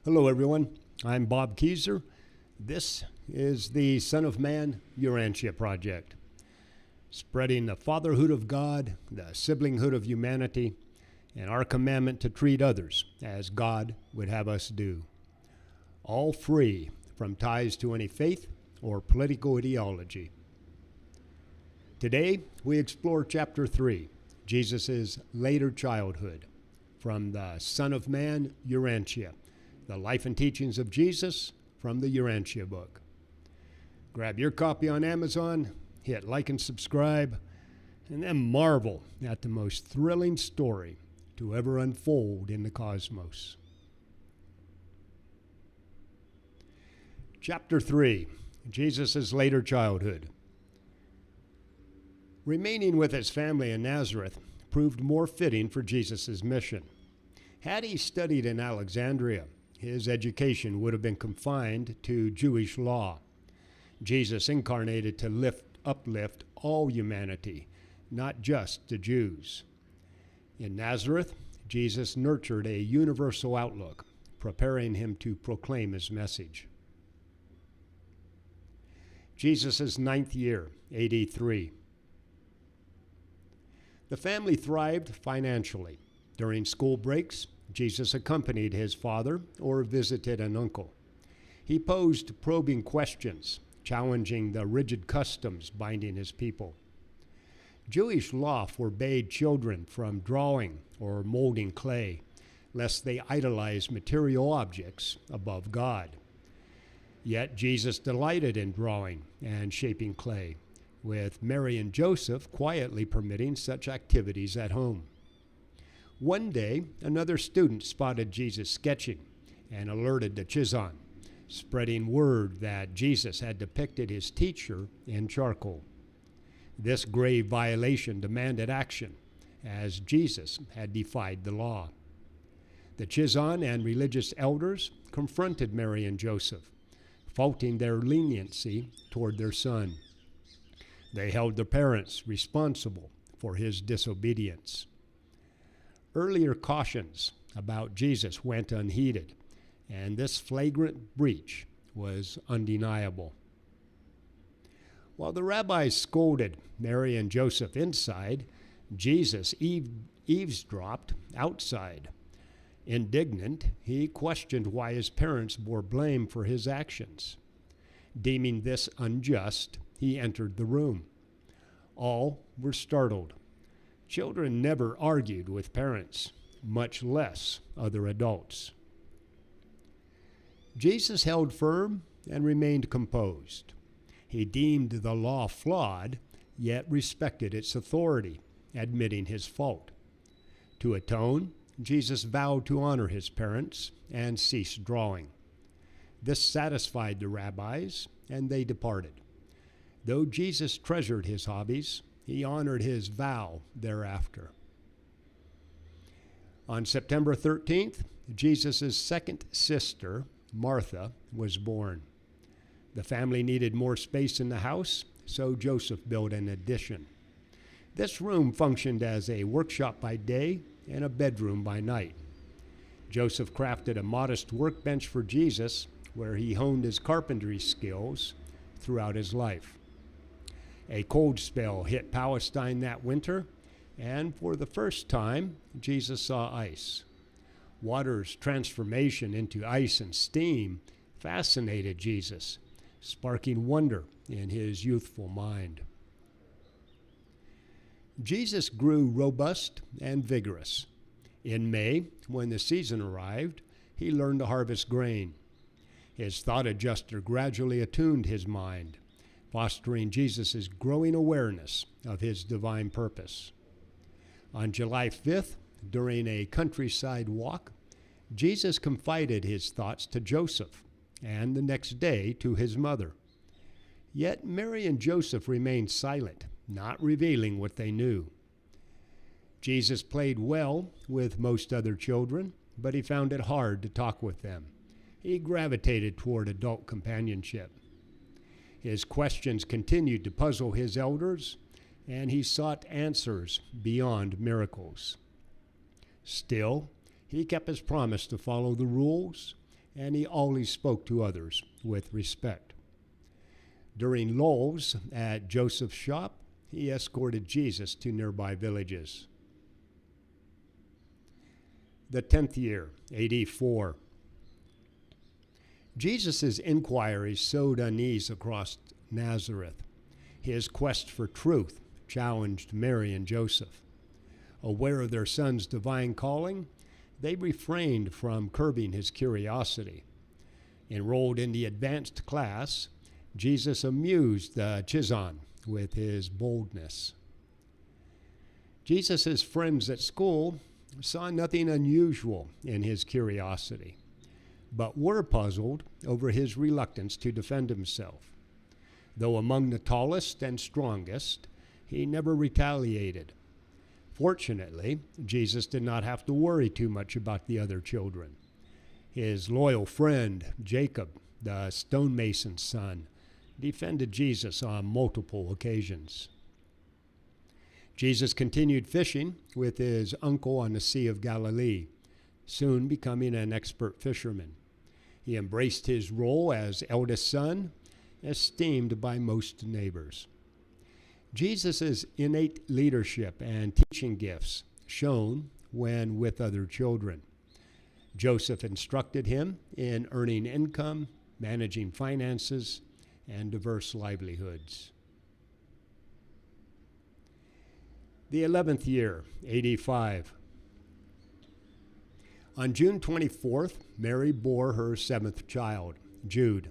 Hello, everyone. I'm Bob Keyser. This is the Son of Man Urantia project, spreading the fatherhood of God, the siblinghood of humanity, and our commandment to treat others as God would have us do. All free from ties to any faith or political ideology. Today, we explore Chapter 3, Jesus' later childhood, from the Son of Man Urantia, the life and teachings of Jesus from the Urantia book. Grab your copy on Amazon, hit like and subscribe, and then marvel at the most thrilling story to ever unfold in the cosmos. Chapter 3, Jesus' later childhood. Remaining with his family in Nazareth proved more fitting for Jesus' mission. Had he studied in Alexandria, his education would have been confined to Jewish law. Jesus incarnated to uplift all humanity, not just the Jews. In Nazareth, Jesus nurtured a universal outlook, preparing him to proclaim his message. Jesus' 9th year, AD 3. The family thrived financially. During school breaks, Jesus accompanied his father or visited an uncle. He posed probing questions, challenging the rigid customs binding his people. Jewish law forbade children from drawing or molding clay, lest they idolize material objects above God. Yet Jesus delighted in drawing and shaping clay, with Mary and Joseph quietly permitting such activities at home. One day, another student spotted Jesus sketching and alerted the Chizon, spreading word that Jesus had depicted his teacher in charcoal. This grave violation demanded action, as Jesus had defied the law. The Chizon and religious elders confronted Mary and Joseph, faulting their leniency toward their son. They held their parents responsible for his disobedience. Earlier cautions about Jesus went unheeded, and this flagrant breach was undeniable. While the rabbis scolded Mary and Joseph inside, Jesus eavesdropped outside. Indignant, he questioned why his parents bore blame for his actions. Deeming this unjust, he entered the room. All were startled. Children never argued with parents, much less other adults. Jesus held firm and remained composed. He deemed the law flawed, yet respected its authority, admitting his fault. To atone, Jesus vowed to honor his parents and cease drawing. This satisfied the rabbis, and they departed. Though Jesus treasured his hobbies, he honored his vow thereafter. On September 13th, Jesus' second sister, Martha, was born. The family needed more space in the house, so Joseph built an addition. This room functioned as a workshop by day and a bedroom by night. Joseph crafted a modest workbench for Jesus, where he honed his carpentry skills throughout his life. A cold spell hit Palestine that winter, and for the first time, Jesus saw ice. Water's transformation into ice and steam fascinated Jesus, sparking wonder in his youthful mind. Jesus grew robust and vigorous. In May, when the season arrived, he learned to harvest grain. His thought adjuster gradually attuned his mind, fostering Jesus' growing awareness of his divine purpose. On July 5th, during a countryside walk, Jesus confided his thoughts to Joseph, and the next day to his mother. Yet Mary and Joseph remained silent, not revealing what they knew. Jesus played well with most other children, but he found it hard to talk with them. He gravitated toward adult companionship. His questions continued to puzzle his elders, and he sought answers beyond miracles. Still, he kept his promise to follow the rules, and he always spoke to others with respect. During lulls at Joseph's shop, he escorted Jesus to nearby villages. The 10th year, AD 4. Jesus' inquiries sowed unease across Nazareth. His quest for truth challenged Mary and Joseph. Aware of their son's divine calling, they refrained from curbing his curiosity. Enrolled in the advanced class, Jesus amused the Chizon with his boldness. Jesus' friends at school saw nothing unusual in his curiosity, but were puzzled over his reluctance to defend himself. Though among the tallest and strongest, he never retaliated. Fortunately, Jesus did not have to worry too much about the other children. His loyal friend, Jacob, the stonemason's son, defended Jesus on multiple occasions. Jesus continued fishing with his uncle on the Sea of Galilee, soon becoming an expert fisherman. He embraced his role as eldest son, esteemed by most neighbors. Jesus' innate leadership and teaching gifts shone when with other children. Joseph instructed him in earning income, managing finances, and diverse livelihoods. The 11th year, AD 5. On June 24th, Mary bore her 7th child, Jude.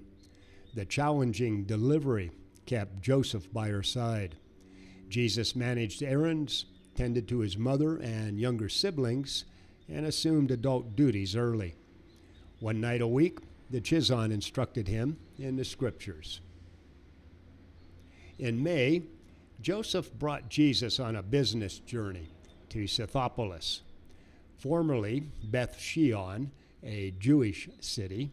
The challenging delivery kept Joseph by her side. Jesus managed errands, tended to his mother and younger siblings, and assumed adult duties early. One night a week, the Chizon instructed him in the scriptures. In May, Joseph brought Jesus on a business journey to Scythopolis, formerly Beth Shean, a Jewish city.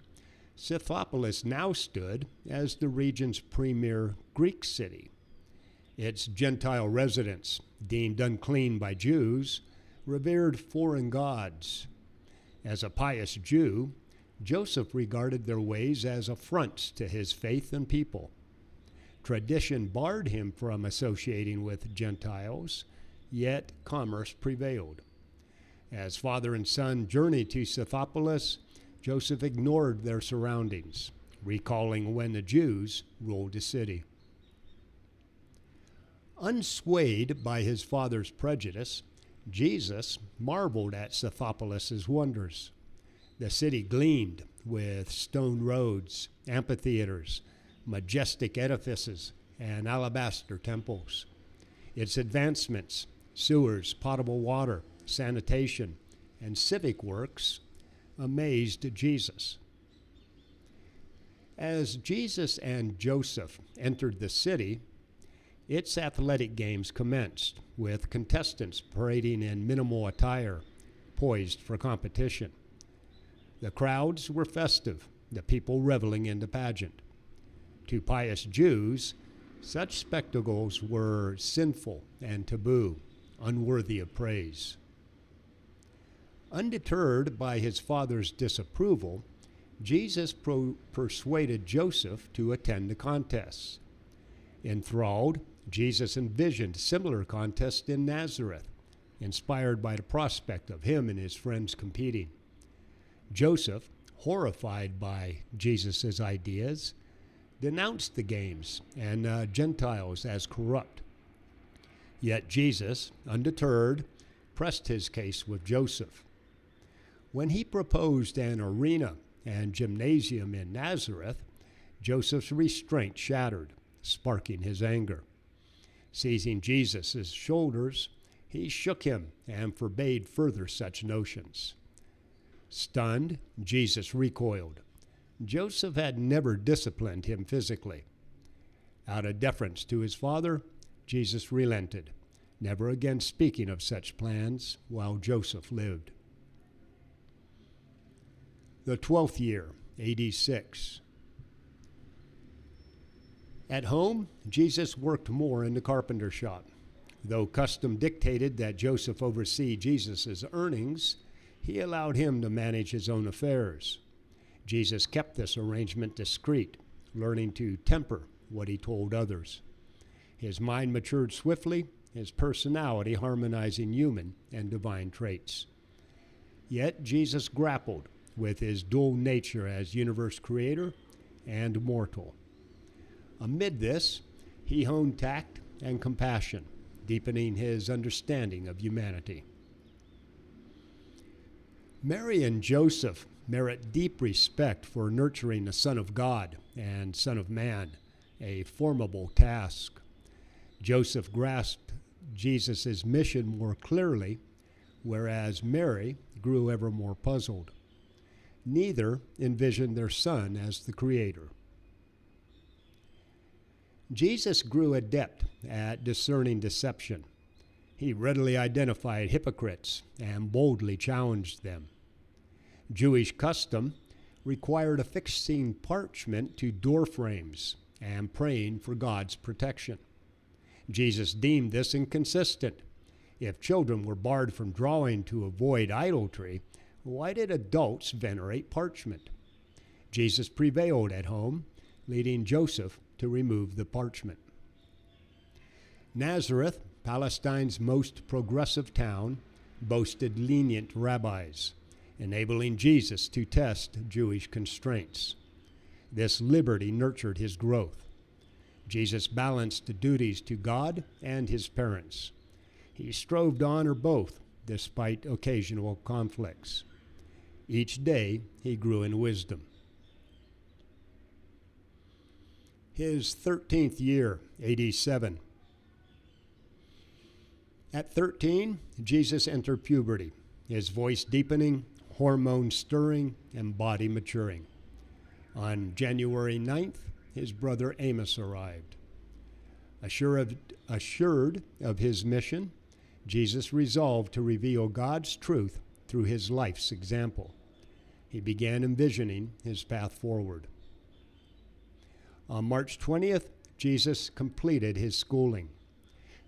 Scythopolis now stood as the region's premier Greek city. Its Gentile residents, deemed unclean by Jews, revered foreign gods. As a pious Jew, Joseph regarded their ways as affronts to his faith and people. Tradition barred him from associating with Gentiles, yet commerce prevailed. As father and son journeyed to Scythopolis, Joseph ignored their surroundings, recalling when the Jews ruled the city. Unswayed by his father's prejudice, Jesus marveled at Scythopolis' wonders. The city gleamed with stone roads, amphitheaters, majestic edifices, and alabaster temples. Its advancements, sewers, potable water, sanitation, and civic works amazed Jesus. As Jesus and Joseph entered the city, its athletic games commenced, with contestants parading in minimal attire, poised for competition. The crowds were festive, the people reveling in the pageant. To pious Jews, such spectacles were sinful and taboo, unworthy of praise. Undeterred by his father's disapproval, Jesus persuaded Joseph to attend the contests. Enthralled, Jesus envisioned similar contests in Nazareth, inspired by the prospect of him and his friends competing. Joseph, horrified by Jesus' ideas, denounced the games and Gentiles as corrupt. Yet Jesus, undeterred, pressed his case with Joseph. When he proposed an arena and gymnasium in Nazareth, Joseph's restraint shattered, sparking his anger. Seizing Jesus' shoulders, he shook him and forbade further such notions. Stunned, Jesus recoiled. Joseph had never disciplined him physically. Out of deference to his father, Jesus relented, never again speaking of such plans while Joseph lived. The 12th year, AD 6. At home, Jesus worked more in the carpenter shop. Though custom dictated that Joseph oversee Jesus' earnings, he allowed him to manage his own affairs. Jesus kept this arrangement discreet, learning to temper what he told others. His mind matured swiftly, his personality harmonizing human and divine traits. Yet Jesus grappled with his dual nature as universe creator and mortal. Amid this, he honed tact and compassion, deepening his understanding of humanity. Mary and Joseph merit deep respect for nurturing the Son of God and Son of Man, a formidable task. Joseph grasped Jesus' mission more clearly, whereas Mary grew ever more puzzled. Neither envisioned their son as the creator. Jesus grew adept at discerning deception. He readily identified hypocrites and boldly challenged them. Jewish custom required affixing parchment to door frames and praying for God's protection. Jesus deemed this inconsistent. If children were barred from drawing to avoid idolatry, why did adults venerate parchment? Jesus prevailed at home, leading Joseph to remove the parchment. Nazareth, Palestine's most progressive town, boasted lenient rabbis, enabling Jesus to test Jewish constraints. This liberty nurtured his growth. Jesus balanced duties to God and his parents. He strove to honor both, despite occasional conflicts. Each day, he grew in wisdom. His 13th year, AD 7. At 13, Jesus entered puberty, his voice deepening, hormones stirring, and body maturing. On January 9th, his brother Amos arrived. Assured of his mission, Jesus resolved to reveal God's truth through his life's example. He began envisioning his path forward. On March 20th, Jesus completed his schooling.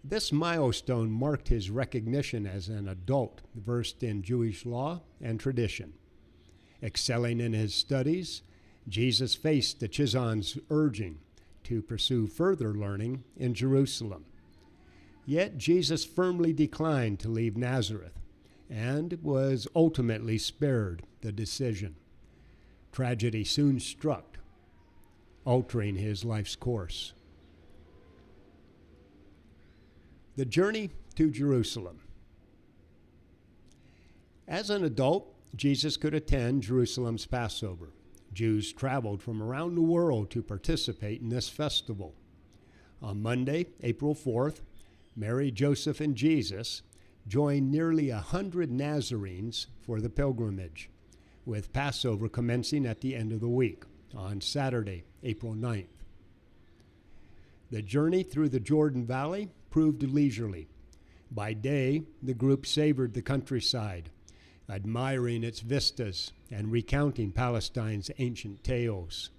This milestone marked his recognition as an adult versed in Jewish law and tradition. Excelling in his studies, Jesus faced the Chizon's urging to pursue further learning in Jerusalem. Yet Jesus firmly declined to leave Nazareth and was ultimately spared the decision. Tragedy soon struck, altering his life's course. The journey to Jerusalem. As an adult, Jesus could attend Jerusalem's Passover. Jews traveled from around the world to participate in this festival. On Monday, April 4th, Mary, Joseph, and Jesus joined nearly 100 Nazarenes for the pilgrimage, with Passover commencing at the end of the week, on Saturday, April 9th. The journey through the Jordan Valley proved leisurely. By day, the group savored the countryside, admiring its vistas and recounting Palestine's ancient tales.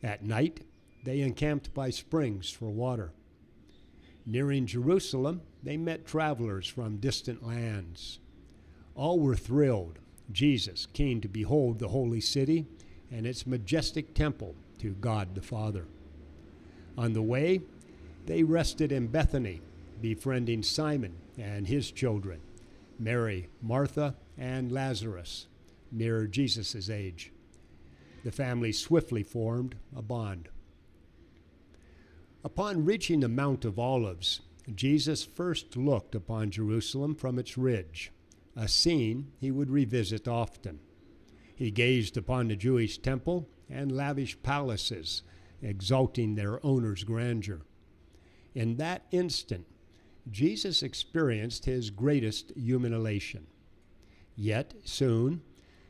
At night, they encamped by springs for water. Nearing Jerusalem, they met travelers from distant lands. All were thrilled, Jesus keen to behold the holy city and its majestic temple to God the Father. On the way, they rested in Bethany, befriending Simon and his children, Mary, Martha, and Lazarus, near Jesus' age. The family swiftly formed a bond. Upon reaching the Mount of Olives, Jesus first looked upon Jerusalem from its ridge, a scene he would revisit often. He gazed upon the Jewish temple and lavish palaces, exalting their owner's grandeur. In that instant, Jesus experienced his greatest human elation. Yet, soon,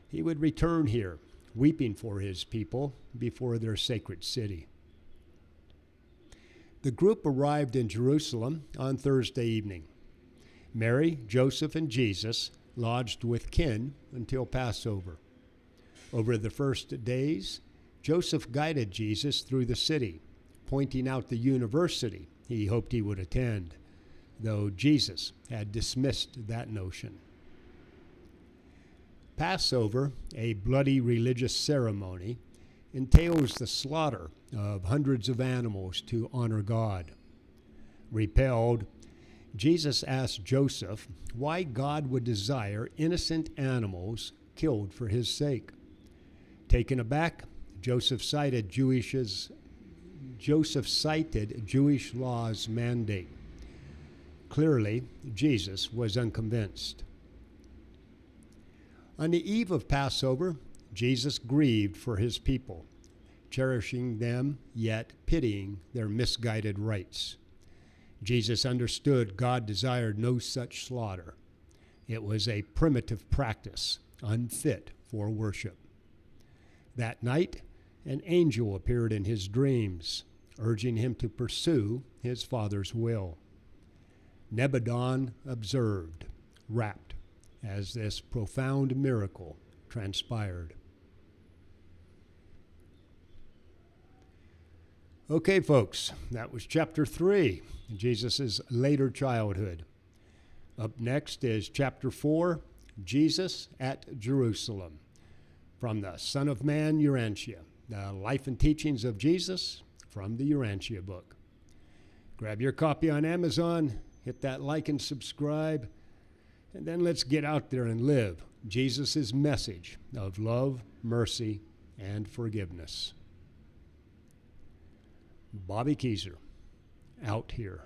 he would return here, weeping for his people before their sacred city. The group arrived in Jerusalem on Thursday evening. Mary, Joseph, and Jesus lodged with kin until Passover. Over the first days, Joseph guided Jesus through the city, pointing out the university he hoped he would attend, though Jesus had dismissed that notion. Passover, a bloody religious ceremony, entails the slaughter of hundreds of animals to honor God. Repelled, Jesus asked Joseph why God would desire innocent animals killed for his sake. Taken aback, Joseph cited Jewish law's mandate. Clearly, Jesus was unconvinced. On the eve of Passover, Jesus grieved for his people, cherishing them, yet pitying their misguided rites. Jesus understood God desired no such slaughter. It was a primitive practice, unfit for worship. That night, an angel appeared in his dreams, urging him to pursue his Father's will. Nebadon observed, rapt, as this profound miracle transpired. Okay, folks, that was chapter 3, Jesus' later childhood. Up next is chapter 4, Jesus at Jerusalem, from the Son of Man, Urantia, the Life and Teachings of Jesus from the Urantia book. Grab your copy on Amazon, hit that like and subscribe, and then let's get out there and live Jesus' message of love, mercy, and forgiveness. Bobby Keyser, out here.